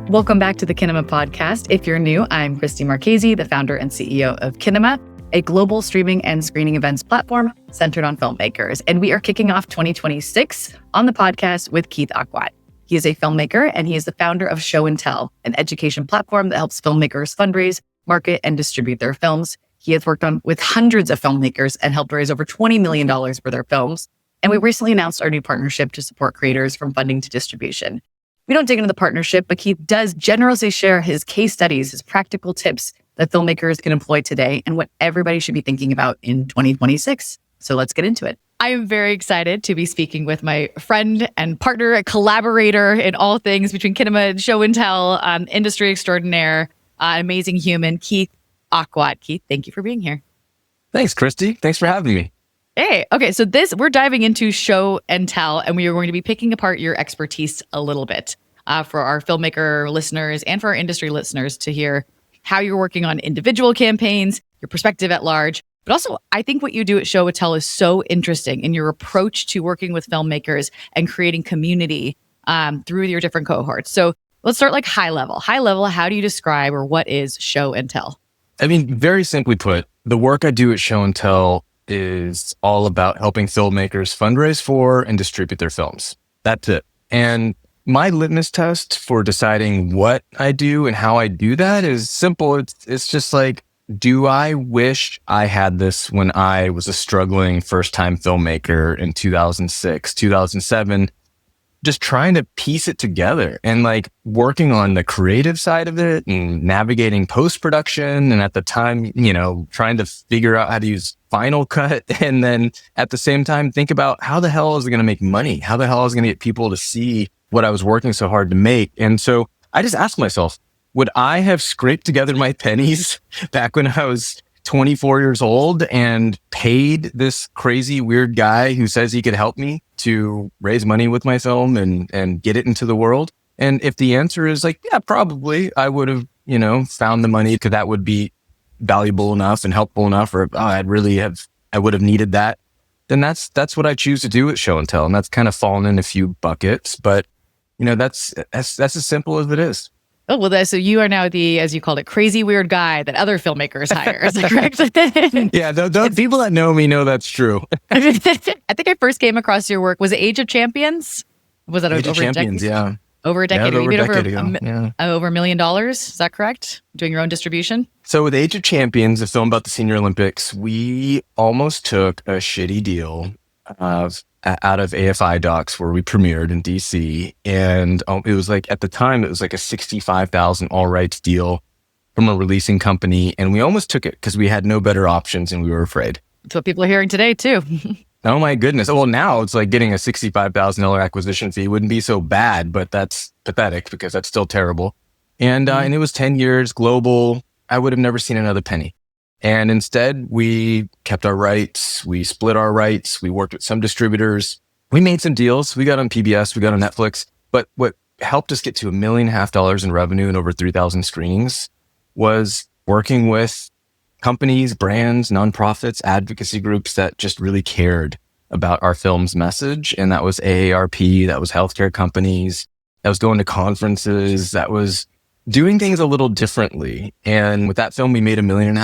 Welcome back to the Kinema podcast. If you're new, I'm Christie Marchese, the founder and CEO of Kinema, a global streaming and screening events platform centered on filmmakers. And we are kicking off 2026 on the podcast with Keith Ochwat. He is a filmmaker and he is the founder of Show&Tell, an education platform that helps filmmakers fundraise, market, and distribute their films. He has worked on with hundreds of filmmakers and helped raise over $20 million for their films. And we recently announced our new partnership to support creators from funding to distribution. We don't dig into the partnership, but Keith does generously share his case studies, his practical tips that filmmakers can employ today and what everybody should be thinking about in 2026. So let's get into it. I am very excited to be speaking with my friend and partner, a collaborator in all things between Kinema and Show&Tell, industry extraordinaire, amazing human, Keith Ochwat. Keith, thank you for being here. Thanks, Christy. Thanks for having me. Hey, okay, so we're diving into Show&Tell, and we are going to be picking apart your expertise a little bit for our filmmaker listeners and for our industry listeners to hear how you're working on individual campaigns, your perspective at large. But also, I think what you do at Show&Tell is so interesting in your approach to working with filmmakers and creating community through your different cohorts. So let's start like high level. High level, how do you describe or what is Show&Tell? I mean, very simply put, the work I do at Show&Tell is all about helping filmmakers fundraise for and distribute their films. That's it. And my litmus test for deciding what I do and how I do that is simple. It's just like, do I wish I had this when I was a struggling first-time filmmaker in 2006, 2007, just trying to piece it together and like working on the creative side of it and navigating post-production. And at the time, trying to figure out how to use Final Cut. And then at the same time, think about how the hell is it going to make money? How the hell is it going to get people to see what I was working so hard to make? And so I just asked myself, would I have scraped together my pennies back when I was 24 years old and paid this crazy weird guy who says he could help me to raise money with my film and get it into the world? And if the answer is like, yeah, probably I would have, found the money because that would be valuable enough and helpful enough, or I would have needed that. Then that's what I choose to do at Show&Tell. And that's kind of fallen in a few buckets, but that's as simple as it is. Oh, well, so you are now the, as you called it, crazy weird guy that other filmmakers hire. Is that correct? Yeah, the people that know me know that's true. I think I first came across your work. Was it Age of Champions? Was that Age of Champions? Yeah. Over a decade. Yeah, over a decade ago. Yeah. Over $1 million. Is that correct? Doing your own distribution? So with Age of Champions, a film about the Senior Olympics, we almost took a shitty deal out of AFI docs where we premiered in DC. And it was like, at the time, it was like a $65,000 all rights deal from a releasing company. And we almost took it because we had no better options and we were afraid. That's what people are hearing today too. Oh my goodness. Well, now it's like getting a $65,000 acquisition fee wouldn't be so bad, but that's pathetic because that's still terrible. And and it was 10 years global. I would have never seen another penny. And instead, we kept our rights. We split our rights. We worked with some distributors. We made some deals. We got on PBS. We got on Netflix. But what helped us get to $1.5 million in revenue and over 3,000 screenings was working with companies, brands, nonprofits, advocacy groups that just really cared about our film's message. And that was AARP, that was healthcare companies, that was going to conferences, that was doing things a little differently. And with that film, we made $1.5 million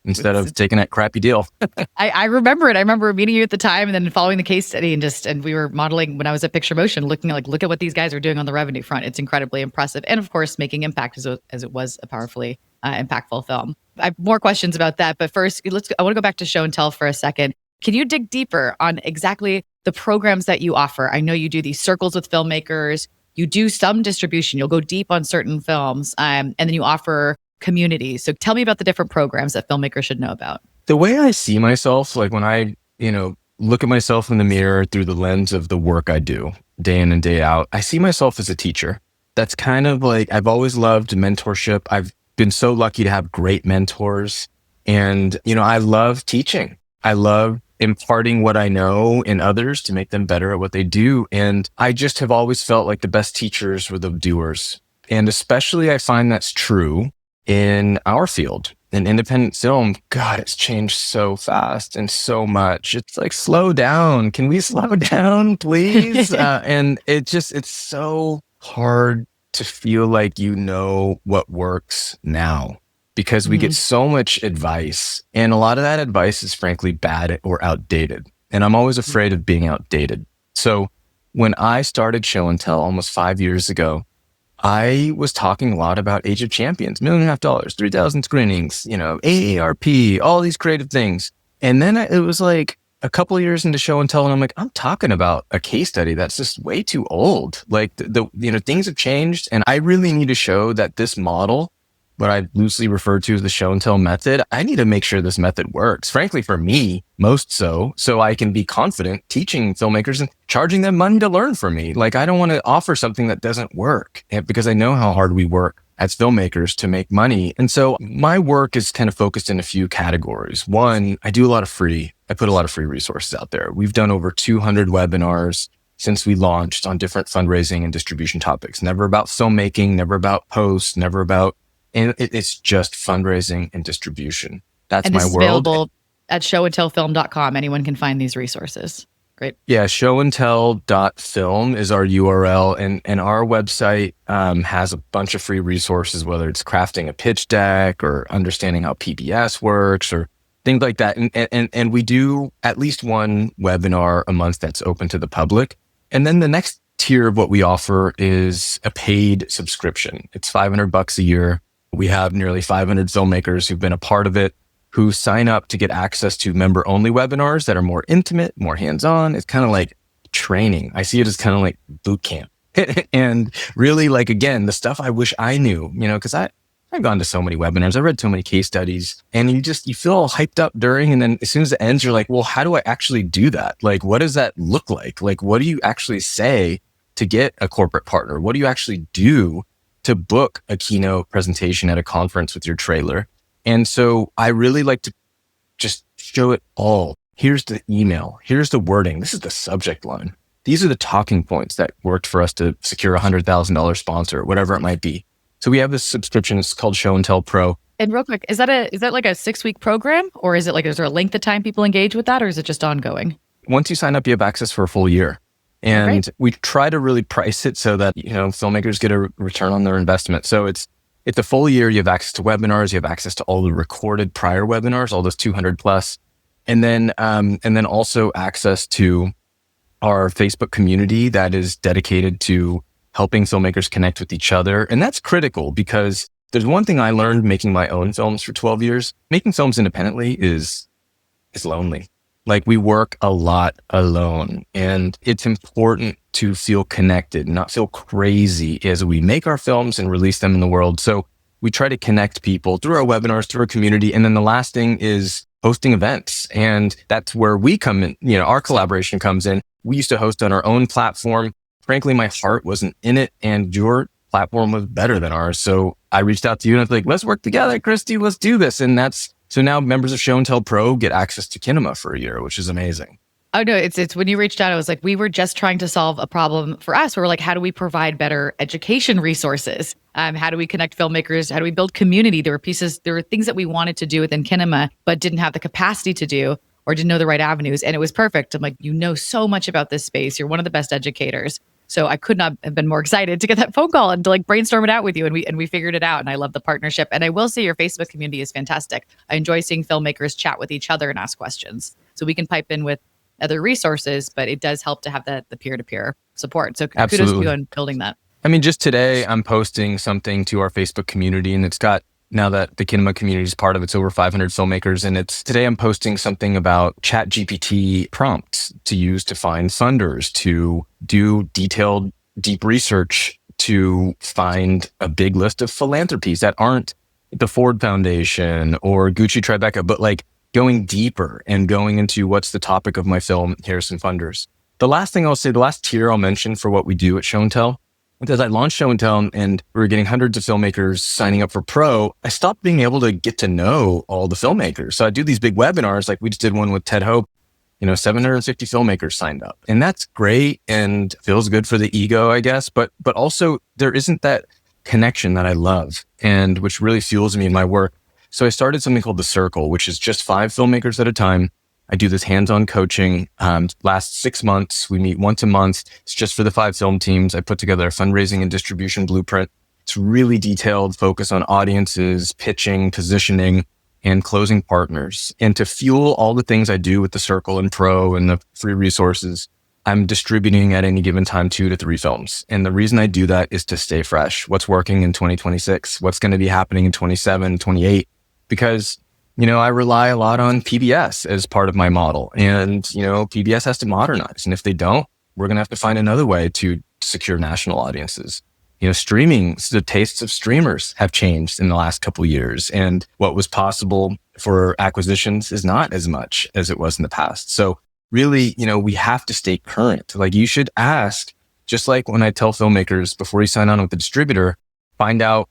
instead of taking that crappy deal. I remember it. I remember meeting you at the time and then following the case study and we were modeling when I was at Picture Motion, looking like, look at what these guys are doing on the revenue front. It's incredibly impressive. And of course, making impact as it was a powerfully impactful film. I have more questions about that, but first, I want to go back to Show&Tell for a second. Can you dig deeper on exactly the programs that you offer? I know you do these circles with filmmakers. You do some distribution. You'll go deep on certain films, and then you offer communities. So tell me about the different programs that filmmakers should know about. The way I see myself, like when I, look at myself in the mirror through the lens of the work I do day in and day out, I see myself as a teacher. That's kind of like, I've always loved mentorship. I've been so lucky to have great mentors. And, I love teaching. I love imparting what I know in others to make them better at what they do. And I just have always felt like the best teachers were the doers. And especially I find that's true in our field. In independent film, God, it's changed so fast and so much. It's like, slow down. Can we slow down, please? And it's so hard to feel like you know what works now, because we get so much advice, and a lot of that advice is frankly bad or outdated. And I'm always afraid of being outdated. So when I started Show&Tell almost 5 years ago, I was talking a lot about Age of Champions, $1.5 million, 3,000 screenings, AARP, all these creative things. And then it was like a couple of years into Show&Tell, and I'm like, I'm talking about a case study that's just way too old. Like things have changed, and I really need to show that this model, what I loosely refer to as the Show&Tell method, I need to make sure this method works. Frankly, for me, most so I can be confident teaching filmmakers and charging them money to learn from me. Like, I don't want to offer something that doesn't work, because I know how hard we work as filmmakers to make money. And so my work is kind of focused in a few categories. One, I put a lot of free resources out there. We've done over 200 webinars since we launched on different fundraising and distribution topics. Never about filmmaking, never about posts, never about, and it's just fundraising and distribution. That's my world. And this is available at showandtellfilm.com. Anyone can find these resources. Great. Yeah, showandtell.film is our URL, and our website has a bunch of free resources, whether it's crafting a pitch deck or understanding how PBS works or things like that. And we do at least one webinar a month that's open to the public. And then the next tier of what we offer is a paid subscription. It's $500 a year. We have nearly 500 filmmakers who've been a part of it, who sign up to get access to member-only webinars that are more intimate, more hands-on. It's kind of like training. I see it as kind of like boot camp. And really, like, again, the stuff I wish I knew, because I've gone to so many webinars. I read so many case studies, and you feel all hyped up during, and then as soon as it ends, you're like, well, how do I actually do that? Like, what does that look like? Like, what do you actually say to get a corporate partner? What do you actually do to book a keynote presentation at a conference with your trailer? And so I really like to just show it all. Here's the email. Here's the wording. This is the subject line. These are the talking points that worked for us to secure a $100,000 sponsor, whatever it might be. So we have this subscription. It's called Show&Tell Pro. And real quick, is that like a 6-week program, or is there a length of time people engage with that, or is it just ongoing? Once you sign up, you have access for a full year. And we try to really price it so that, filmmakers get a return on their investment. So it's a full year. You have access to webinars. You have access to all the recorded prior webinars, all those 200 plus. And then also access to our Facebook community that is dedicated to helping filmmakers connect with each other. And that's critical, because there's one thing I learned making my own films for 12 years. Making films independently is lonely. Like, we work a lot alone, and it's important to feel connected, not feel crazy as we make our films and release them in the world. So we try to connect people through our webinars, through our community. And then the last thing is hosting events. And that's where we come in, our collaboration comes in. We used to host on our own platform. Frankly, my heart wasn't in it, and your platform was better than ours. So I reached out to you and I was like, let's work together, Christie, let's do this. And so now members of Show&Tell Pro get access to Kinema for a year, which is amazing. Oh, no, it's when you reached out, I was like, we were just trying to solve a problem for us. We're like, how do we provide better education resources? How do we connect filmmakers? How do we build community? There were things that we wanted to do within Kinema, but didn't have the capacity to do, or didn't know the right avenues. And it was perfect. I'm like, you know so much about this space. You're one of the best educators. So I could not have been more excited to get that phone call and to brainstorm it out with you. And we figured it out. And I love the partnership. And I will say your Facebook community is fantastic. I enjoy seeing filmmakers chat with each other and ask questions. So we can pipe in with other resources, but it does help to have the peer-to-peer support. So kudos to you on building that. I mean, just today I'm posting something to our Facebook community, and it's got, now that the Kinema community is part of it, it's over 500 filmmakers. And today I'm posting something about ChatGPT prompts to use to find funders, to do detailed, deep research, to find a big list of philanthropies that aren't the Ford Foundation or Gucci Tribeca, but going deeper and going into what's the topic of my film, here's some funders. The last thing I'll say, the last tier I'll mention for what we do at Show&Tell, as I launched Show&Tell and we were getting hundreds of filmmakers signing up for Pro, I stopped being able to get to know all the filmmakers. So I do these big webinars, like we just did one with Ted Hope, 750 filmmakers signed up. And that's great and feels good for the ego, I guess. But also there isn't that connection that I love and which really fuels me in my work. So I started something called The Circle, which is just 5 filmmakers at a time. I do this hands-on coaching. Last 6 months, we meet once a month. It's just for the 5 film teams. I put together a fundraising and distribution blueprint. It's really detailed, focus on audiences, pitching, positioning, and closing partners. And to fuel all the things I do with the Circle and Pro and the free resources, I'm distributing at any given time 2 to 3 films. And the reason I do that is to stay fresh. What's working in 2026? What's going to be happening in 27, 28? Because, I rely a lot on PBS as part of my model. And, PBS has to modernize. And if they don't, we're going to have to find another way to secure national audiences. Streaming, the tastes of streamers have changed in the last couple of years. And what was possible for acquisitions is not as much as it was in the past. So really, we have to stay current. Like you should ask, just like when I tell filmmakers before you sign on with the distributor, find out,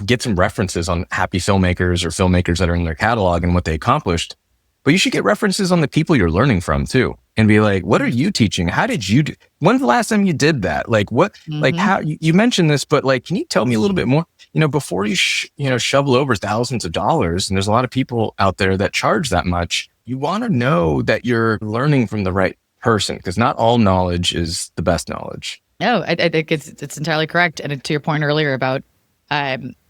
get some references on happy filmmakers or filmmakers that are in their catalog and what they accomplished. But you should get references on the people you're learning from too. And be like, what are you teaching? How did you do? When's the last time you did that? Like what, like how you mentioned this, but like, can you tell me a little bit more, before you, shovel over thousands of dollars, and there's a lot of people out there that charge that much, you want to know that you're learning from the right person, because not all knowledge is the best knowledge. No, I think it's entirely correct. And to your point earlier about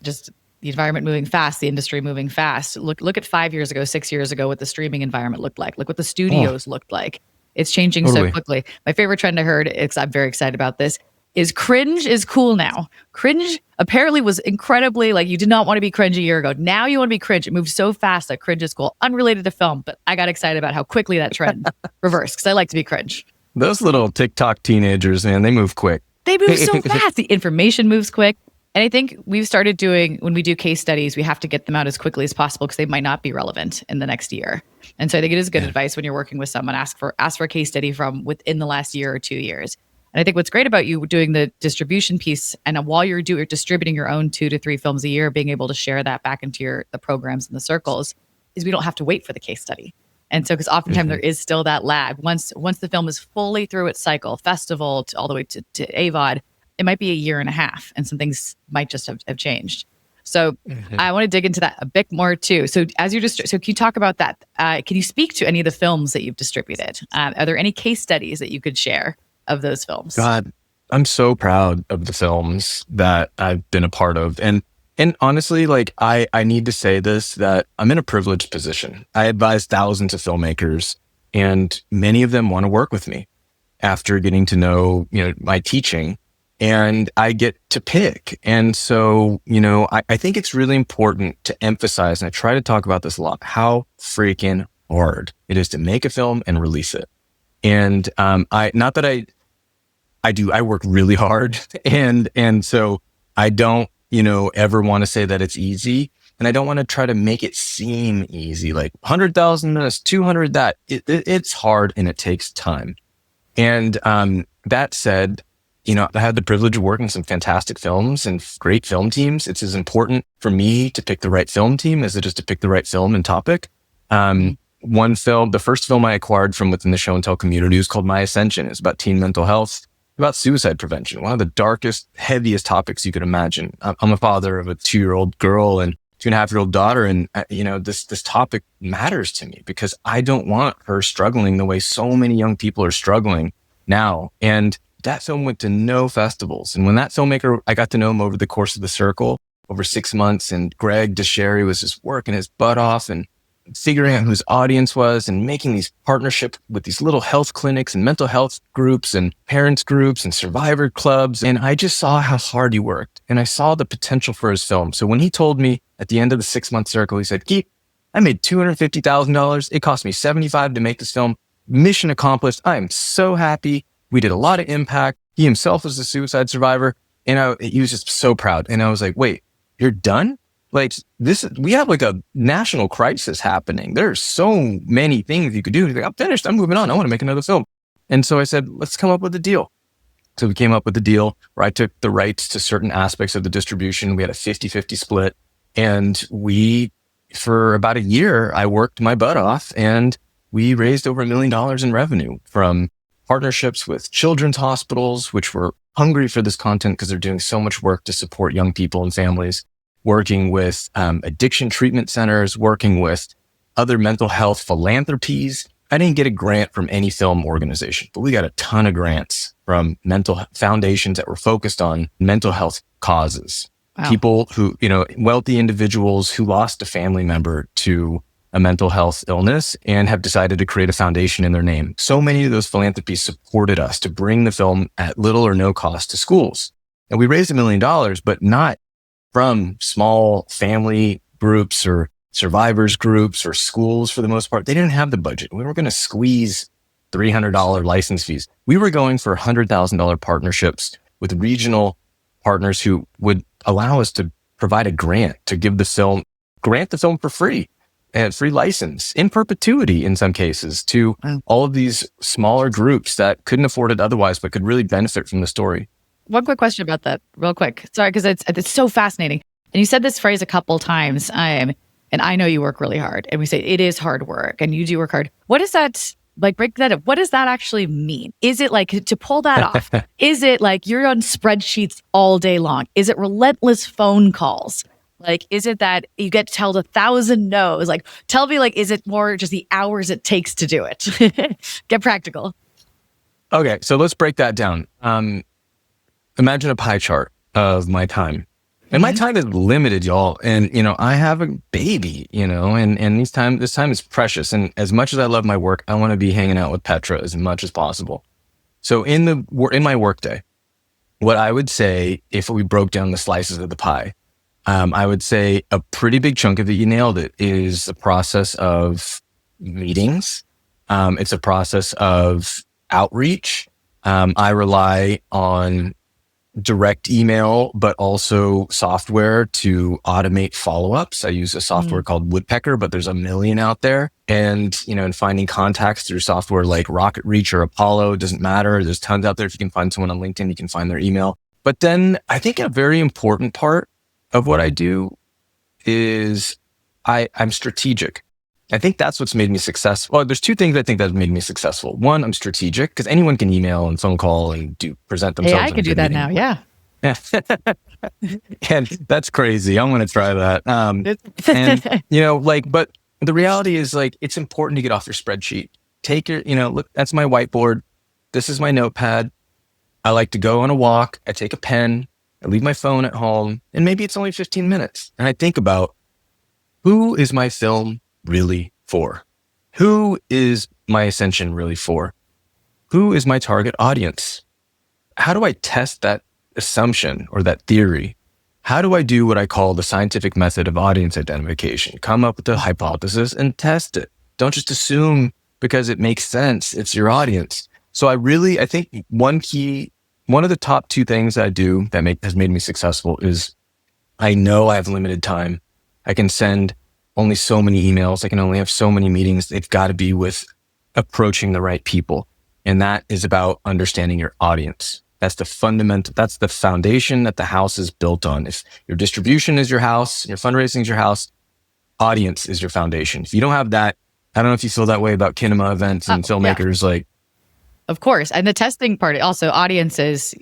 just the environment moving fast, the industry moving fast. Look at 5 years ago, 6 years ago, what the streaming environment looked like. Look what the studios looked like. It's changing so quickly. My favorite trend I heard, I'm very excited about this, is cringe is cool now. Cringe apparently was incredibly, you did not want to be cringe a year ago. Now you want to be cringe. It moved so fast that cringe is cool. Unrelated to film, but I got excited about how quickly that trend reversed, because I like to be cringe. Those little TikTok teenagers, man, they move quick. They move so fast. The information moves quick. And I think we've started doing, when we do case studies, we have to get them out as quickly as possible because they might not be relevant in the next year. And so I think it is good advice when you're working with someone, ask for a case study from within the last year or 2 years. And I think what's great about you doing the distribution piece, and while you're distributing your own 2 to 3 films a year, being able to share that back into the programs and the circles, is we don't have to wait for the case study. And so, because oftentimes there is still that lag. Once the film is fully through its cycle, festival all the way to AVOD, it might be a year and a half, and some things might just have changed. So I want to dig into that a bit more too. So so can you talk about that? Can you speak to any of the films that you've distributed? Are there any case studies that you could share of those films? God, I'm so proud of the films that I've been a part of. And honestly, I need to say this, that I'm in a privileged position. I advise thousands of filmmakers, and many of them want to work with me after getting to know, my teaching. And I get to pick. And so, I think it's really important to emphasize, and I try to talk about this a lot, how freaking hard it is to make a film and release it. And I work really hard. And so I don't, ever want to say that it's easy. And I don't want to try to make it seem easy, like 100,000 minutes, 200, that it's hard and it takes time. And that said, I had the privilege of working on some fantastic films and great film teams. It's as important for me to pick the right film team as it is to pick the right film and topic. One film, the first film I acquired from within the Show&Tell community, was called My Ascension. It's about teen mental health, about suicide prevention, one of the darkest, heaviest topics you could imagine. I'm a father of a 2-year-old girl and 2.5-year-old daughter. And, this topic matters to me because I don't want her struggling the way so many young people are struggling now. And that film went to no festivals. And when that filmmaker, I got to know him over the course of the Circle over 6 months, and Greg DeSherry was just working his butt off and figuring out who his audience was and making these partnerships with these little health clinics and mental health groups and parents groups and survivor clubs. And I just saw how hard he worked, and I saw the potential for his film. So when he told me at the end of the 6-month Circle, he said, "Keith, I made $250,000. It cost me $75 to make this film. Mission accomplished. I am so happy. We did a lot of impact." He himself was a suicide survivor, and he was just so proud. And I was like, "Wait, you're done? We have a national crisis happening. There's so many things you could do." He's like, "I'm finished. I'm moving on. I want to make another film." And so I said, "Let's come up with a deal." So we came up with a deal where I took the rights to certain aspects of the distribution. We had a 50-50 split. And for about a year, I worked my butt off, and we raised over $1 million in revenue from partnerships with children's hospitals, which were hungry for this content because they're doing so much work to support young people and families, working with addiction treatment centers, working with other mental health philanthropies. I didn't get a grant from any film organization, but we got a ton of grants from mental foundations that were focused on mental health causes. Wow. People who, wealthy individuals who lost a family member to a mental health illness and have decided to create a foundation in their name. So many of those philanthropies supported us to bring the film at little or no cost to schools. And we raised $1 million, but not from small family groups or survivors groups or schools for the most part. They didn't have the budget. We were going to squeeze $300 license fees. We were going for $100,000 partnerships with regional partners who would allow us to provide a grant to grant the film for free. And free license in perpetuity in some cases to all of these smaller groups that couldn't afford it otherwise, but could really benefit from the story. One quick question about that real quick. Sorry, because it's so fascinating. And you said this phrase a couple times. And I know you work really hard, and we say it is hard work and you do work hard. What is that? Like, break that up. What does that actually mean? Is it like, to pull that off? Is it like you're on spreadsheets all day long? Is it relentless phone calls? Like, is it that you get told 1,000 no's? Like, tell me, like, is it more just the hours it takes to do it? Get practical. Okay, so let's break that down. Imagine a pie chart of my time. And my time is limited, y'all. And, I have a baby, and this time is precious. And as much as I love my work, I want to be hanging out with Petra as much as possible. So in my workday, what I would say, if we broke down the slices of the pie, I would say a pretty big chunk of it, you nailed it, is the process of meetings. It's a process of outreach. I rely on direct email, but also software to automate follow-ups. I use a software called Woodpecker, but there's a million out there. And, and finding contacts through software like Rocket Reach or Apollo, doesn't matter. There's tons out there. If you can find someone on LinkedIn, you can find their email. But then I think a very important part of what I do is I'm strategic. I think that's what's made me successful. Well, there's two things I think that have made me successful. One, I'm strategic because anyone can email and phone call and present themselves. Hey, I could do that now. Yeah. And that's crazy. I'm going to try that. But the reality is, like, it's important to get off your spreadsheet. Take your, look, that's my whiteboard. This is my notepad. I like to go on a walk. I take a pen. I leave my phone at home, and maybe it's only 15 minutes. And I think about, who is my film really for? Who is my ascension really for? Who is my target audience? How do I test that assumption or that theory? How do I do what I call the scientific method of audience identification? Come up with a hypothesis and test it. Don't just assume because it makes sense it's your audience. So I think one of the top two things I do that has made me successful is I know I have limited time. I can send only so many emails. I can only have so many meetings. They've got to be with approaching the right people. And that is about understanding your audience. That's the foundation that the house is built on. If your distribution is your house, your fundraising is your house, audience is your foundation. If you don't have that, I don't know if you feel that way about Kinema events and filmmakers. Yeah. Of course. And the testing part, also audiences,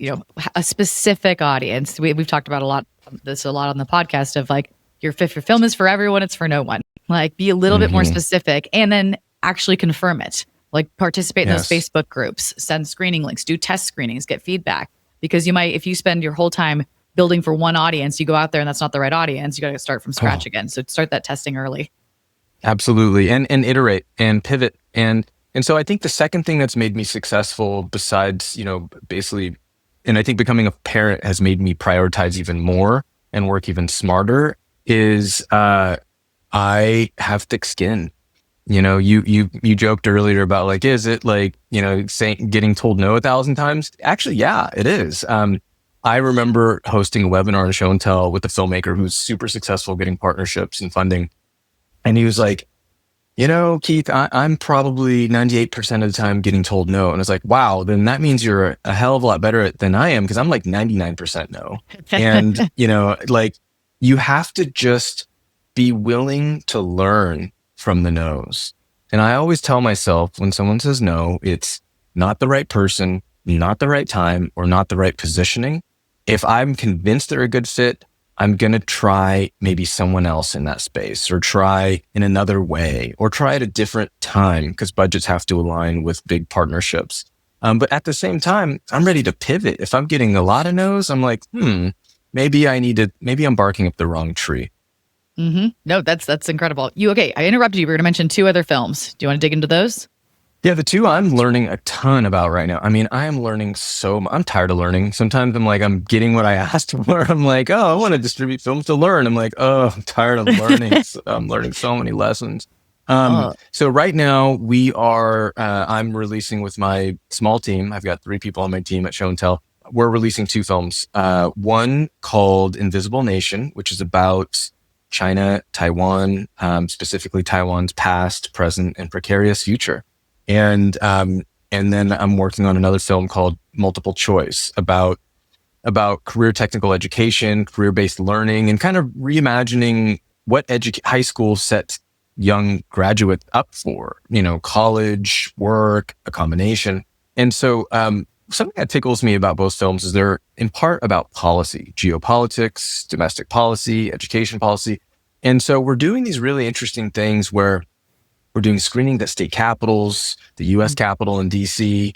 a specific audience. We've talked about a lot on the podcast of like, if your film is for everyone, it's for no one. Like, be a little bit more specific and then actually confirm it. Like, participate in those Facebook groups, send screening links, do test screenings, get feedback. Because if you spend your whole time building for one audience, you go out there and that's not the right audience, you got to start from scratch again. So start that testing early. Absolutely. And iterate and pivot. And so I think the second thing that's made me successful besides, basically, and I think becoming a parent has made me prioritize even more and work even smarter, is I have thick skin. You joked earlier about like, is it like, getting told no 1,000 times? Actually, yeah, it is. I remember hosting a webinar on Show&Tell with a filmmaker who's super successful getting partnerships and funding. And he was like, Keith, I'm probably 98% of the time getting told no. And I was like, wow, then that means you're a hell of a lot better than I am, because I'm like 99% no. And, you have to just be willing to learn from the no's. And I always tell myself when someone says no, it's not the right person, not the right time, or not the right positioning. If I'm convinced they're a good fit, I'm going to try maybe someone else in that space, or try in another way, or try at a different time, because budgets have to align with big partnerships. But at the same time, I'm ready to pivot. If I'm getting a lot of no's, I'm like, maybe I'm barking up the wrong tree. No, that's incredible. I interrupted you. We were going to mention 2 other films. Do you want to dig into those? Yeah, the 2 I'm learning a ton about right now. I mean, I am learning I'm tired of learning. Sometimes I'm like, I'm getting what I asked for. I'm like, I want to distribute films to learn. I'm like, I'm tired of learning. I'm learning so many lessons. So right now I'm releasing with my small team. I've got 3 people on my team at Show&Tell. We're releasing 2 films. One called Invisible Nation, which is about China, Taiwan, specifically Taiwan's past, present, and precarious future. And then I'm working on another film called Multiple Choice about career technical education, career-based learning, and kind of reimagining what high school sets young graduates up for, college, work, a combination. And so something that tickles me about both films is they're in part about policy, geopolitics, domestic policy, education policy. And so we're doing these really interesting things where we're doing screening at state capitals, the U.S. Capitol in D.C.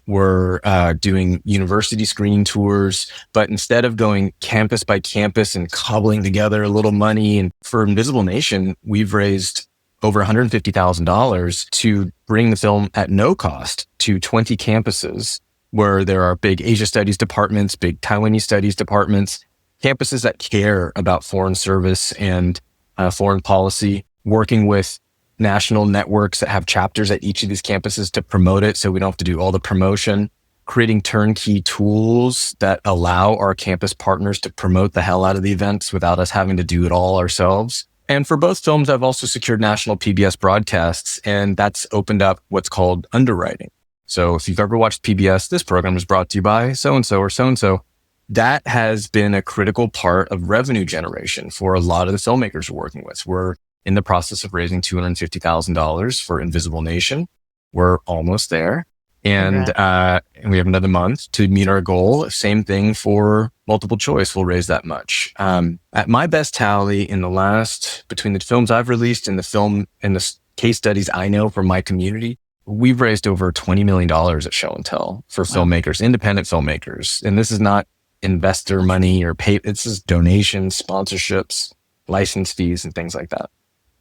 We're doing university screening tours, but instead of going campus by campus and cobbling together a little money, and for Invisible Nation, we've raised over $150,000 to bring the film at no cost to 20 campuses where there are big Asia studies departments, big Taiwanese studies departments, campuses that care about foreign service and foreign policy, working with national networks that have chapters at each of these campuses to promote it so we don't have to do all the promotion, creating turnkey tools that allow our campus partners to promote the hell out of the events without us having to do it all ourselves. And for both films, I've also secured national PBS broadcasts, and that's opened up what's called underwriting. So if you've ever watched PBS, this program is brought to you by so-and-so or so-and-so. That has been a critical part of revenue generation for a lot of the filmmakers we're working with. We're in the process of raising $250,000 for Invisible Nation. We're almost there. And we have another month to meet our goal. Same thing for Multiple Choice. We'll raise that much. At my best tally between the films I've released and the case studies I know from my community, we've raised over $20 million at Show&Tell for filmmakers, independent filmmakers. And this is not investor money or this is donations, sponsorships, license fees, and things like that.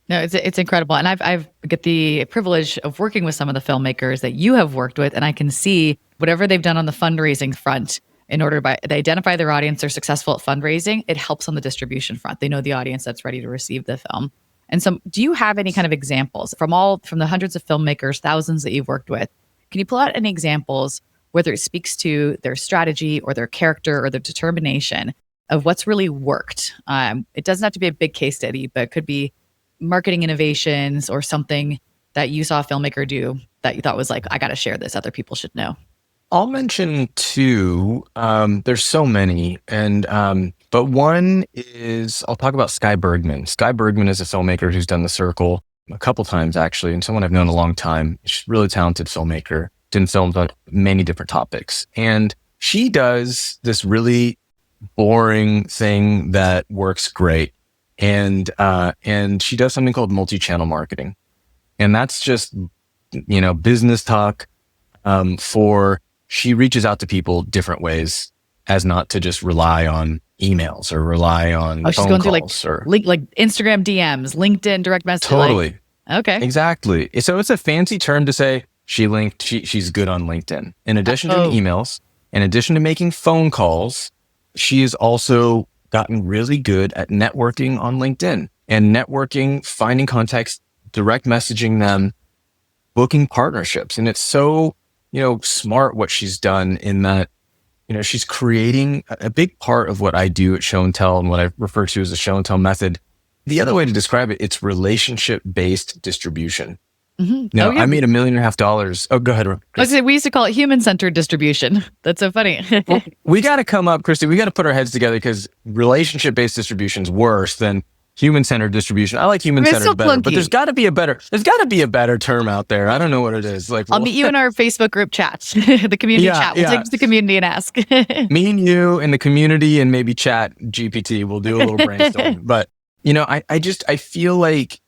No, it's incredible. And I've got the privilege of working with some of the filmmakers that you have worked with, and I can see whatever they've done on the fundraising front they identify their audience, they're successful at fundraising, it helps on the distribution front. They know the audience that's ready to receive the film. And so do you have any kind of examples from the hundreds of filmmakers, thousands that you've worked with? Can you pull out any examples, whether it speaks to their strategy or their character or their determination of what's really worked? It doesn't have to be a big case study, but it could be marketing innovations or something that you saw a filmmaker do that you thought was like, I got to share this, other people should know. I'll mention 2. There's so many. But one is, I'll talk about Sky Bergman. Sky Bergman is a filmmaker who's done The Circle a couple times actually, and someone I've known a long time. She's a really talented filmmaker, done films on many different topics. And she does this really boring thing that works great. And she does something called multi-channel marketing. And that's just, business talk, she reaches out to people different ways as not to just rely on emails or rely on phone she's going calls through like Instagram DMs, LinkedIn direct message. Totally. Okay. Exactly. So it's a fancy term to say she's good on LinkedIn. In addition to emails, in addition to making phone calls, she has also gotten really good at networking on LinkedIn and networking, finding contacts, direct messaging them, booking partnerships. And it's so, smart what she's done in that, she's creating a big part of what I do at Show&Tell and what I refer to as the Show&Tell method. The other way to describe it, it's relationship-based distribution. Mm-hmm. I made $1.5 million. Oh, go ahead. We used to call it human-centered distribution. That's so funny. We got to come up, Christy. We got to put our heads together because relationship-based distribution is worse than Human-centered distribution. I like human-centered so better, but clunky. there's got to be a better term out there. I don't know what it is. Like, I'll meet you in our Facebook group chat, the community chat. We'll take it to the community and ask. Me and you and the community and maybe chat GPT. We'll do a little brainstorm. But, I feel like,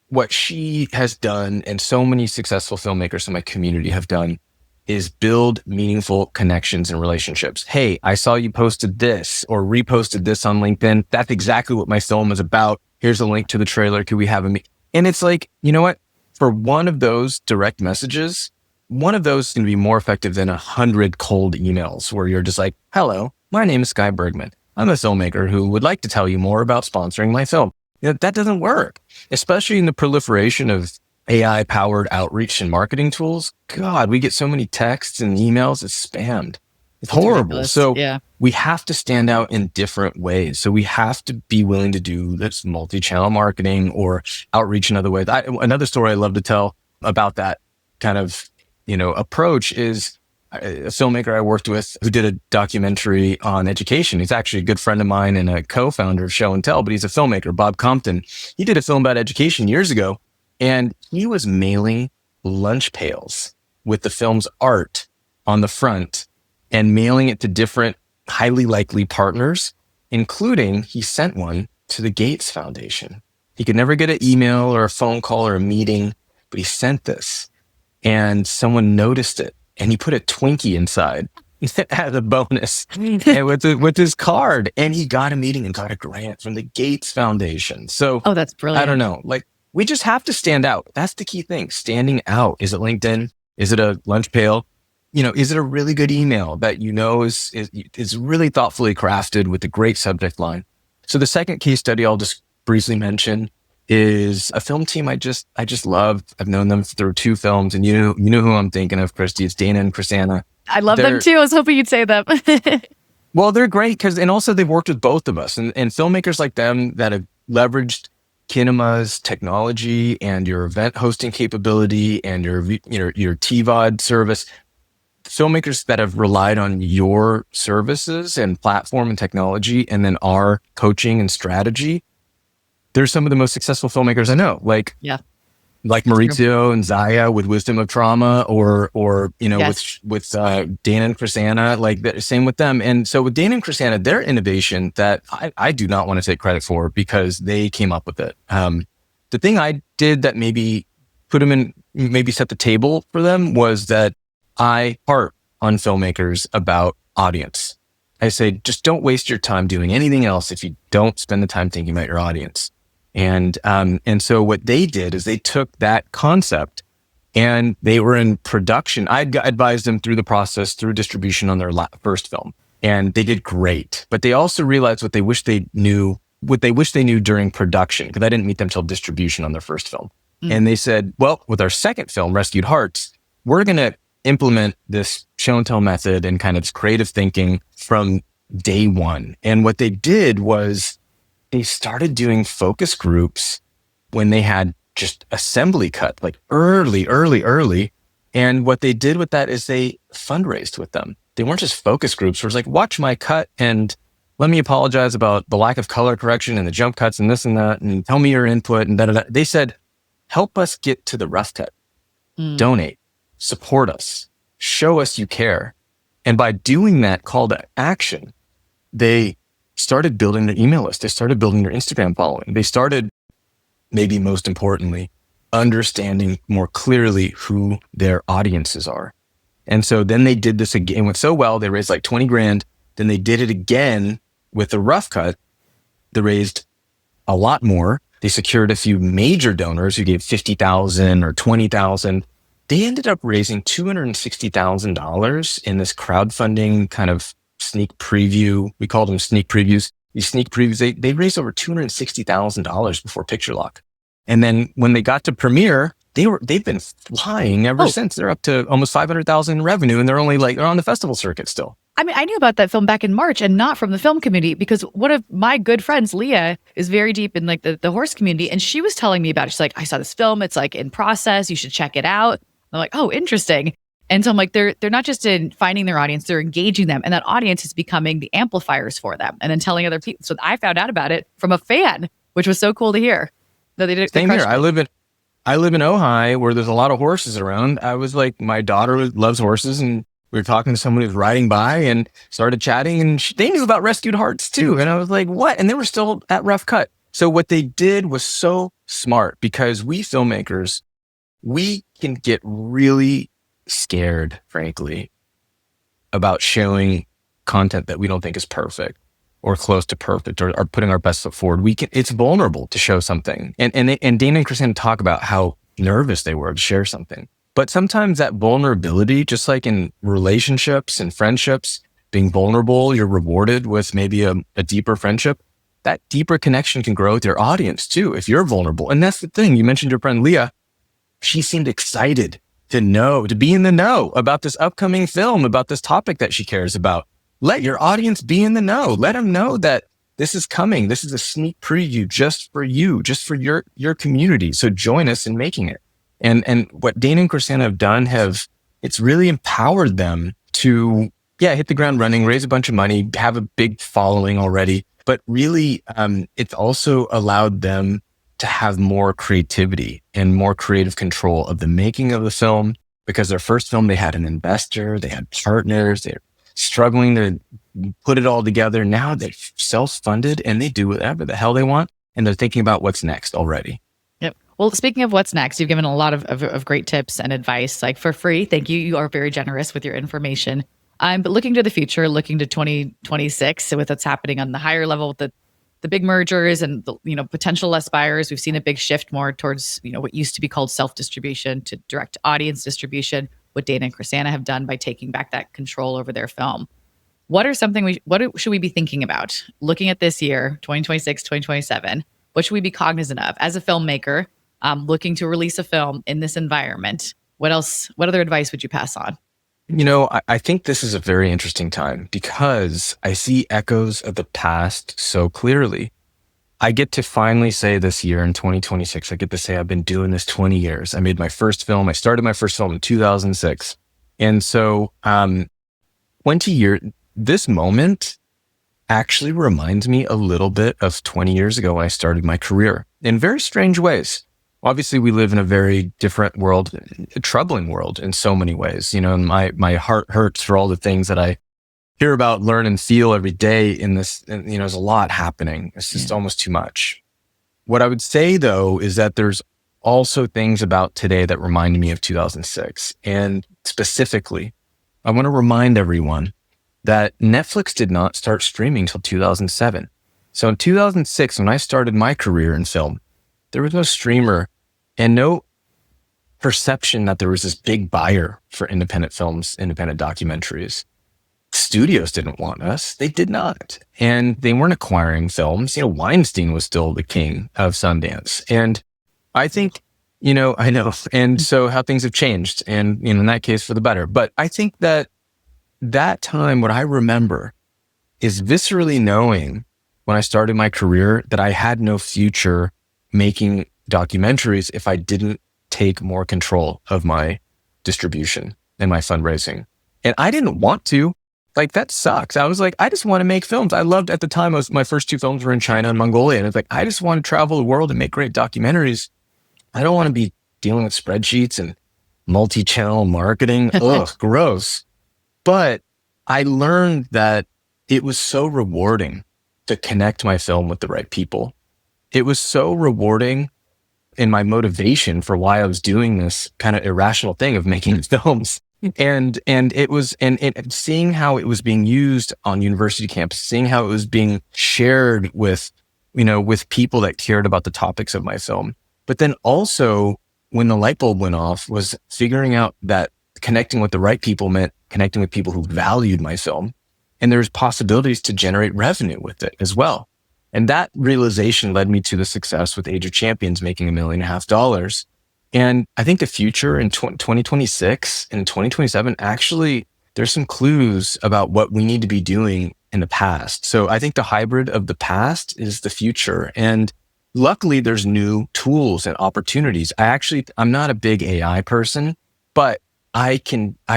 what she has done and so many successful filmmakers in my community have done is build meaningful connections and relationships. Hey, I saw you posted this or reposted this on LinkedIn. That's exactly what my film is about. Here's a link to the trailer. Could we have a meet? And it's like, you know what? For one of those direct messages, one of those is going to be more effective than 100 cold emails where you're just like, hello, my name is Sky Bergman. I'm a filmmaker who would like to tell you more about sponsoring my film. That doesn't work, especially in the proliferation of AI-powered outreach and marketing tools. God, we get so many texts and emails. It's spammed. It's horrible. Ridiculous. So yeah. We have to stand out in different ways. So we have to be willing to do this multi-channel marketing or outreach in other ways. Another story I love to tell about that kind of, approach is a filmmaker I worked with who did a documentary on education. He's actually a good friend of mine and a co-founder of Show&Tell, but he's a filmmaker, Bob Compton. He did a film about education years ago. And he was mailing lunch pails with the film's art on the front and mailing it to different highly likely partners, including he sent one to the Gates Foundation. He could never get an email or a phone call or a meeting, but he sent this and someone noticed it and he put a Twinkie inside as a bonus and with his card. And he got a meeting and got a grant from the Gates Foundation. So that's brilliant. I don't know. We just have to stand out. That's the key thing. Standing out. Is it LinkedIn? Is it a lunch pail? Is it a really good email that is really thoughtfully crafted with a great subject line? So the second case study I'll just briefly mention is a film team I just love. I've known them through 2 films, and you know who I'm thinking of, Christie. It's Dana and Chrisanna. I love them too. I was hoping you'd say them. Well, they're great and also they've worked with both of us and filmmakers like them that have leveraged Kinema's technology and your event hosting capability and your TVOD service. Filmmakers that have relied on your services and platform and technology and then our coaching and strategy, they're some of the most successful filmmakers I know. Like Maurizio and Zaya with Wisdom of Trauma or Yes. with Dana and Chrisanna, same with them. And so with Dana and Chrisanna, their innovation that I do not want to take credit for because they came up with it. The thing I did that maybe set the table for them was that I harp on filmmakers about audience. I say, just don't waste your time doing anything else if you don't spend the time thinking about your audience. And so what they did is they took that concept and they were in production. I advised them through the process, through distribution on their first film, and they did great. But they also realized what they wish they knew during production, because I didn't meet them till distribution on their first film. And they said, well, with our second film, Rescued Hearts, we're going to implement this show-and-tell method and kind of creative thinking from day one. And what they did was they started doing focus groups when they had just assembly cut, like early. And what they did with that is they fundraised with them. They weren't just focus groups where it's like, watch my cut and let me apologize about the lack of color correction and the jump cuts and this and that, and tell me your input and da-da-da. They said, help us get to the rough cut. Donate, support us, show us you care. And by doing that call to action, they started building their email list. They started building their Instagram following. They started, maybe most importantly, understanding more clearly who their audiences are. And so then they did this again. It went so well, they raised like 20 grand. Then they did it again with the rough cut. They raised a lot more. They secured a few major donors who gave 50,000 or 20,000. They ended up raising $260,000 in this crowdfunding kind of sneak preview. We called them sneak previews. These sneak previews, they raised over $260,000 before picture lock. And then when they got to premiere, they've been flying ever since. They're up to almost 500,000 in revenue, and they're on the festival circuit still. I mean, I knew about that film back in March and not from the film community, because one of my good friends, Leah, is very deep in like the horse community. And she was telling me about it. She's like, I saw this film. It's like in process. You should check it out. I'm like, oh, interesting. And so I'm like, they're not just in finding their audience, they're engaging them. And that audience is becoming the amplifiers for them and then telling other people. So I found out about it from a fan which was so cool to hear that they did. Same here. I live in Ojai, where there's a lot of horses around. I was like, my daughter loves horses, and we were talking to someone who's riding by and started chatting, and they knew about Rescued Hearts too. And I was like, what? And they were still at Rough Cut. So what they did was so smart, because we filmmakers, we can get really scared, frankly, about showing content that we don't think is perfect or close to perfect, or putting our best foot forward. It's vulnerable to show something. And Dana and Christina talk about how nervous they were to share something. But sometimes that vulnerability, just like in relationships and friendships, being vulnerable, you're rewarded with maybe a deeper friendship. That deeper connection can grow with your audience too, if you're vulnerable. And that's the thing. You mentioned your friend Leah. She seemed excited to be in the know about this upcoming film, about this topic that she cares about. Let your audience be in the know. Let them know that this is coming. This is a sneak preview just for you, just for your community. So join us in making it. And what Dana and Christina have done it's really empowered them to, hit the ground running, raise a bunch of money, have a big following already. But really, it's also allowed them to have more creativity and more creative control of the making of the film, because their first film, they had an investor, they had partners, they're struggling to put it all together. Now they're self-funded and they do whatever the hell they want. And they're thinking about what's next already. Yep. Well, speaking of what's next, you've given a lot of great tips and advice, like for free. Thank you. You are very generous with your information. But looking to the future, looking to 2026, with what's happening on the higher level, with the big mergers and the, potential less buyers, we've seen a big shift more towards what used to be called self-distribution to direct audience distribution. What Dana and Christina have done by taking back that control over their film. What should we be thinking about looking at this year, 2026, 2027? What should we be cognizant of as a filmmaker looking to release a film in this environment? What other advice would you pass on? I think this is a very interesting time, because I see echoes of the past so clearly. I get to finally say this year in 2026, I get to say I've been doing this 20 years. I made my first film. I started my first film in 2006. And so 20 years, this moment actually reminds me a little bit of 20 years ago when I started my career in very strange ways. Obviously, we live in a very different world, a troubling world in so many ways. And my heart hurts for all the things that I hear about, learn, and feel every day in this. And, there's a lot happening. It's just almost too much. What I would say, though, is that there's also things about today that remind me of 2006. And specifically, I want to remind everyone that Netflix did not start streaming until 2007. So in 2006, when I started my career in film, there was no streamer and no perception that there was this big buyer for independent films, independent documentaries. Studios didn't want us. They did not. And they weren't acquiring films. Weinstein was still the king of Sundance. And I think, I know. And so how things have changed, and, in that case for the better. But I think that time, what I remember is viscerally knowing when I started my career that I had no future making documentaries if I didn't take more control of my distribution and my fundraising. And I didn't want to. Like, that sucks. I was like, I just want to make films. I loved, at the time, my first two films were in China and Mongolia. And it's like, I just want to travel the world and make great documentaries. I don't want to be dealing with spreadsheets and multi-channel marketing. Ugh, gross. But I learned that it was so rewarding to connect my film with the right people. It was so rewarding in my motivation for why I was doing this kind of irrational thing of making films. And it was, and seeing how it was being used on university campus, seeing how it was being shared with, with people that cared about the topics of my film. But then also, when the light bulb went off, was figuring out that connecting with the right people meant connecting with people who valued my film. And there's possibilities to generate revenue with it as well. And that realization led me to the success with Age of Champions, making $1.5 million. And I think the future in 2026 and 2027, actually, there's some clues about what we need to be doing in the past. So I think the hybrid of the past is the future. And luckily, there's new tools and opportunities. I'm not a big AI person, but I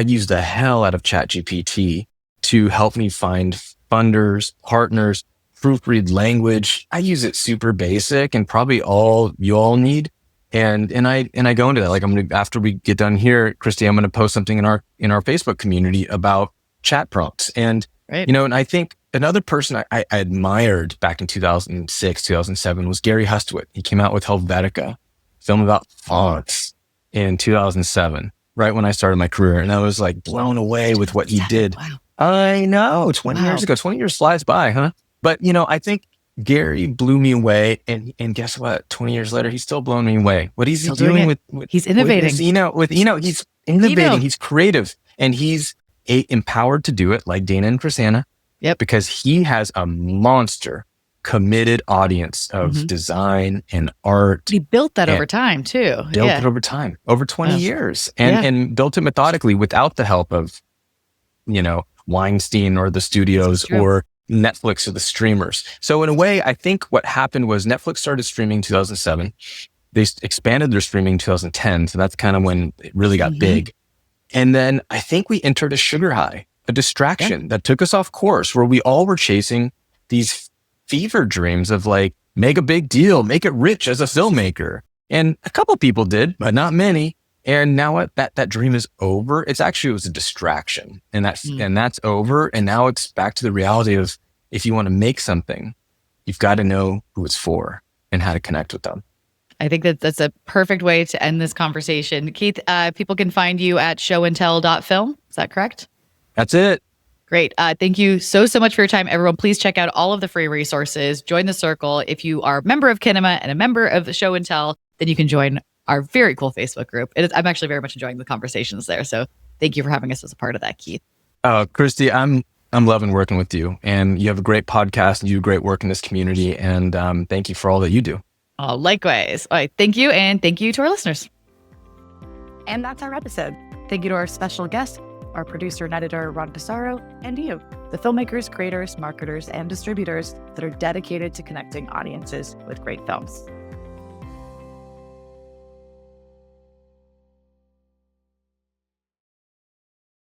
use the hell out of ChatGPT to help me find funders, partners, proofread language. I use it super basic and probably all you all need. And I go into that. Like after we get done here, Christie, I'm going to post something in our Facebook community about chat prompts. And, Right. and I think another person I admired back in 2006, 2007 was Gary Hustwit. He came out with Helvetica, film about fonts in 2007, right when I started my career. And I was like blown away with what he did. Wow. I know, 20 years ago, 20 years flies by, huh? But, I think Gary blew me away. And guess what? 20 years later, he's still blowing me away. What is he doing with he's innovating. He's innovating. He's creative, and he's empowered to do it like Dana and Chrisanna. Yep. Because he has a monster committed audience of design and art. He built that over time too. Built it over time, over 20 years, and built it methodically without the help of, Weinstein or the studios or Netflix or the streamers. So in a way, I think what happened was Netflix started streaming in 2007. They expanded their streaming in 2010. So that's kind of when it really got big. And then I think we entered a sugar high, a distraction that took us off course, where we all were chasing these fever dreams of like, make a big deal, make it rich as a filmmaker. And a couple people did, but not many. And now what? That dream is over. It was a distraction, and that's over. And now it's back to the reality of, if you want to make something, you've got to know who it's for and how to connect with them. I think that's a perfect way to end this conversation. Keith, people can find you at show&tell.film. Is that correct? That's it. Great. Thank you so much for your time, everyone. Please check out all of the free resources. Join the circle. If you are a member of Kinema and a member of the Show and Tell, then you can join our very cool Facebook group. I'm actually very much enjoying the conversations there. So thank you for having us as a part of that, Keith. Christie, I'm loving working with you, and you have a great podcast and you do great work in this community. And thank you for all that you do. Oh, likewise. All right. Thank you. And thank you to our listeners. And that's our episode. Thank you to our special guest, our producer and editor, Ron Pissarro, and you, the filmmakers, creators, marketers, and distributors that are dedicated to connecting audiences with great films.